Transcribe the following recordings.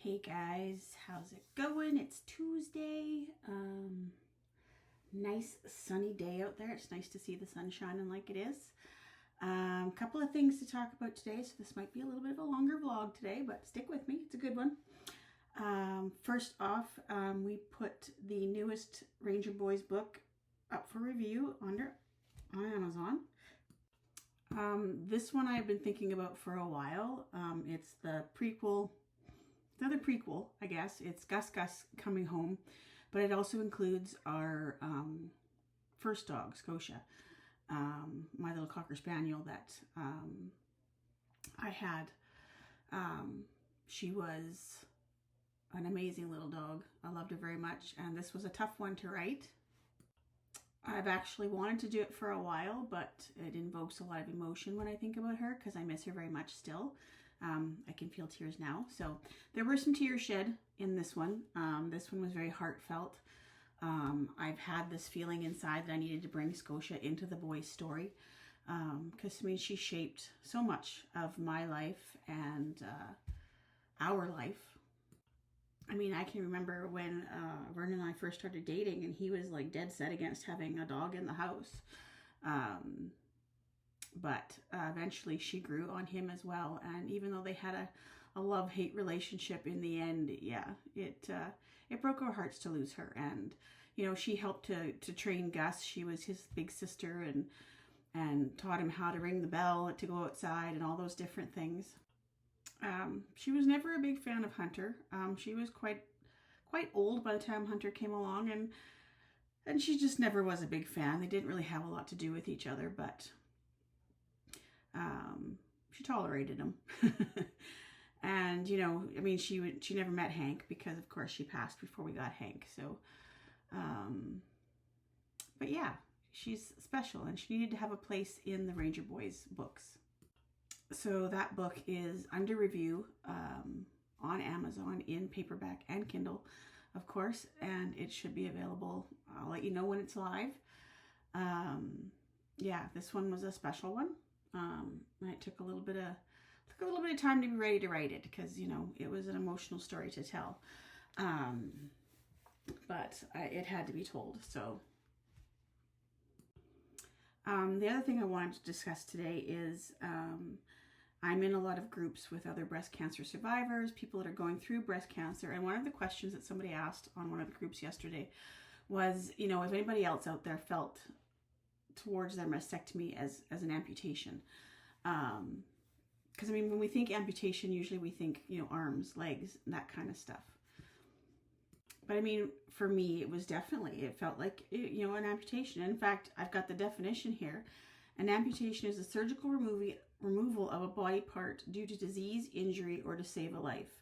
Hey guys, how's it going? It's Tuesday. Nice sunny day out there. It's nice to see the sun shining like it is. Couple of things to talk about today, so this might be a little bit of a longer vlog today, but stick with me. It's a good one. First off, we put the newest Ranger Boys book up for review on Amazon. This one I've been thinking about for a while. It's the prequel. Another prequel, I guess. It's Gus coming home, but it also includes our first dog, Scotia, my little Cocker Spaniel that I had. She was an amazing little dog. I loved her very much, and this was a tough one to write. I've actually wanted to do it for a while, but it invokes a lot of emotion when I think about her because I miss her very much still. I can feel tears now. So there were some tears shed in this one. This one was very heartfelt. I've had this feeling inside that I needed to bring Scotia into the boys' story because to me she shaped so much of my life and our life. I mean, I can remember when Vernon and I first started dating and he was like dead set against having a dog in the house. But eventually she grew on him as well, and even though they had a love-hate relationship in the end, yeah, it broke our hearts to lose her. And you know, she helped to train Gus. She was his big sister and taught him how to ring the bell to go outside and all those different things. She was never a big fan of Hunter. She was quite old by the time Hunter came along, and she just never was a big fan. They didn't really have a lot to do with each other, but she tolerated him. And you know, I mean, she never met Hank because of course she passed before we got Hank. So but yeah, she's special and she needed to have a place in the Ranger Boys books. So that book is under review on Amazon in paperback and Kindle, of course, and it should be available. I'll let you know when it's live. Yeah, this one was a special one. It took a little bit of time to be ready to write it because, you know, it was an emotional story to tell. But it had to be told. So the other thing I wanted to discuss today is I'm in a lot of groups with other breast cancer survivors, people that are going through breast cancer. And one of the questions that somebody asked on one of the groups yesterday was, you know, if anybody else out there felt towards their mastectomy as an amputation. Because I mean, when we think amputation, usually we think, you know, arms, legs, that kind of stuff. But I mean, for me, it felt like, you know, an amputation. In fact, I've got the definition here. An amputation is a surgical removal of a body part due to disease, injury, or to save a life.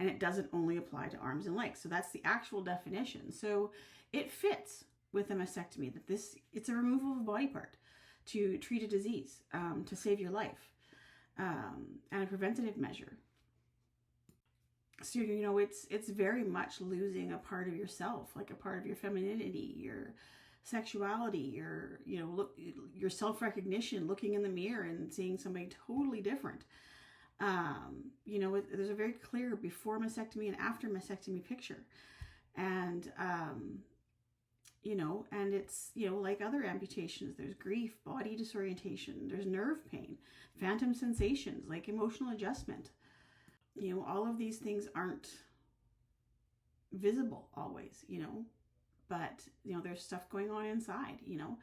And it doesn't only apply to arms and legs. So that's the actual definition. So it fits with a mastectomy, that it's a removal of a body part to treat a disease, to save your life, and a preventative measure. So, you know, it's very much losing a part of yourself, like a part of your femininity, your sexuality, your self-recognition, looking in the mirror and seeing somebody totally different. You know, there's a very clear before mastectomy and after mastectomy picture. And you know, and it's, you know, like other amputations, there's grief, body disorientation, there's nerve pain, phantom sensations, like emotional adjustment. You know, all of these things aren't visible always, you know, but, you know, there's stuff going on inside, you know,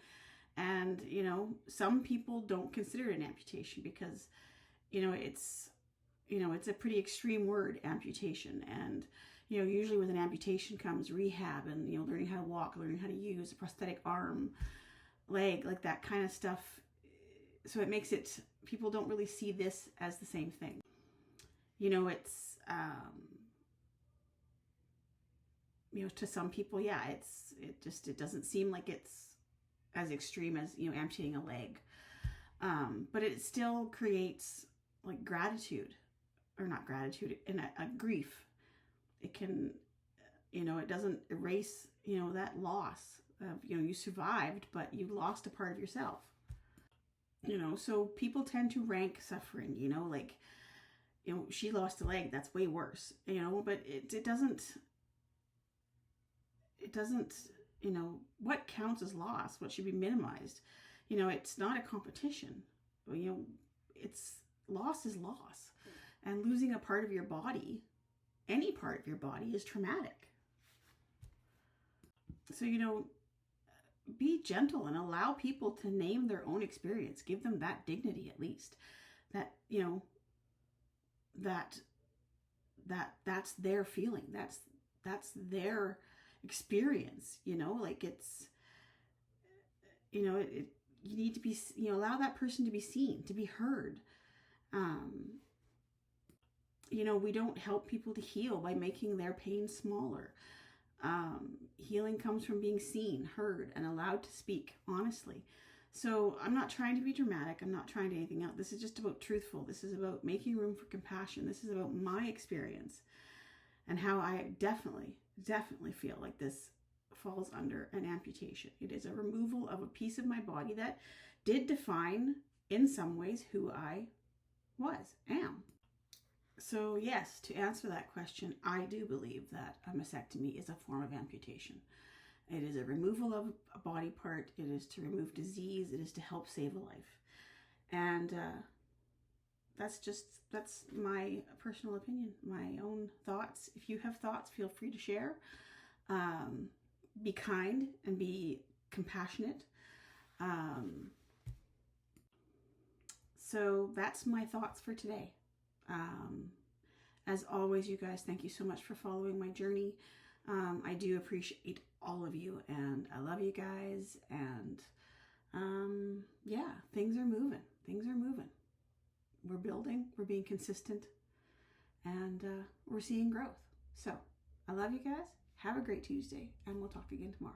and, you know, some people don't consider it an amputation because, you know, it's a pretty extreme word, amputation. And you know, usually with an amputation comes rehab and, you know, learning how to walk, learning how to use a prosthetic arm, leg, like that kind of stuff. So it makes it, people don't really see this as the same thing. You know, it's, you know, to some people, yeah, it doesn't seem like it's as extreme as, you know, amputating a leg. But it still creates like gratitude, or not gratitude, and a grief. It can, you know, it doesn't erase, you know, that loss of, you know, you survived, but you lost a part of yourself. You know, so people tend to rank suffering, you know, like she lost a leg. That's way worse, but it doesn't, what counts as loss, what should be minimized. It's not a competition. It's loss is loss. And losing a part of your body, any part of your body, is traumatic. So, be gentle and allow people to name their own experience. Give them that dignity, at least. That, that's their feeling. That's their experience, it's, you need to be, allow that person to be seen, to be heard. We don't help people to heal by making their pain smaller. Healing comes from being seen, heard, and allowed to speak honestly. So I'm not trying to be dramatic. I'm not trying to anything else. This is just about truthful. This is about making room for compassion. This is about my experience and how I definitely feel like this falls under an amputation. It is a removal of a piece of my body that did define, in some ways, who I am. So yes, to answer that question, I do believe that a mastectomy is a form of amputation. It is a removal of a body part. It is to remove disease. It is to help save a life. And that's my personal opinion, my own thoughts. If you have thoughts, feel free to share. Be kind and be compassionate. So that's my thoughts for today. As always, you guys, thank you so much for following my journey. I do appreciate all of you, and I love you guys. And yeah, things are moving. We're building, we're being consistent, and we're seeing growth. So I love you guys. Have a great Tuesday, and we'll talk again tomorrow.